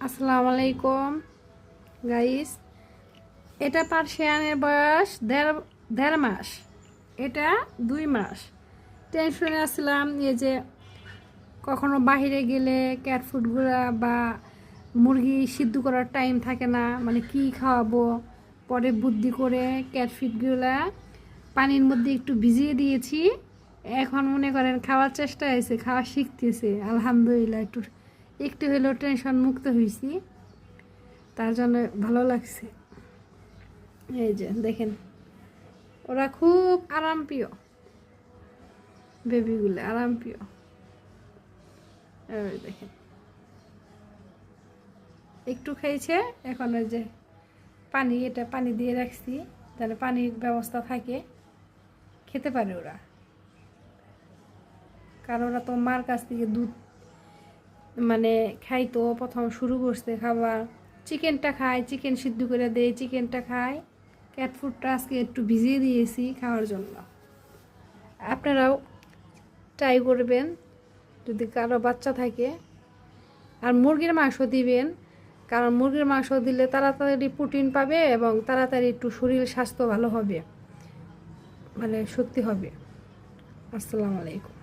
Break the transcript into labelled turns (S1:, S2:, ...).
S1: আসসালামু আলাইকুম গাইস। এটা পার্সিয়ানের বয়স দেড় মাস, এটা 2 মাস। টেনশনে আসলাম এই যে কখনো বাইরে গেলে ক্যাট ফুডগুলা বা মুরগি সিদ্ধ করার টাইম থাকে না, মানে কি খাওয়াবো। পরে বুদ্ধি করে ক্যাট ফিডগুলা পানির মধ্যে একটু ভিজিয়ে দিয়েছি। এখন মনে করেন খাওয়ার চেষ্টা হয়েছে, খাওয়া শিখতেছে। আলহামদুলিল্লাহ, একটু একটু হলেও টেনশন মুক্ত হয়েছি, তার জন্য ভালো লাগছে। এই যে দেখেন, ওরা খুব আরামপ্রিয়, বেবিগুলো আরামপ্রিয়। দেখেন একটু খাইছে, এখন ওই যে এটা পানি দিয়ে রাখছি, তাহলে পানির ব্যবস্থা থাকে, খেতে পারে ওরা। কারণ ওরা তো মার কাছ থেকে দুধ মানে খাইতো, প্রথম শুরু করছে খাবার। চিকেনটা খায়, চিকেন সিদ্ধ করে দেয়, চিকেনটা খায়। ক্যাট ফুডটা আজকে একটু ভিজিয়ে দিয়েছি খাওয়ার জন্য। আপনারাও ট্রাই করবেন যদি কারো বাচ্চা থাকে। আর মুরগির মাংস দিবেন, কারণ মুরগির মাংস দিলে তাড়াতাড়ি প্রোটিন পাবে এবং তাড়াতাড়ি একটু শরীর স্বাস্থ্য ভালো হবে, মানে শক্তি হবে। আসসালামু আলাইকুম।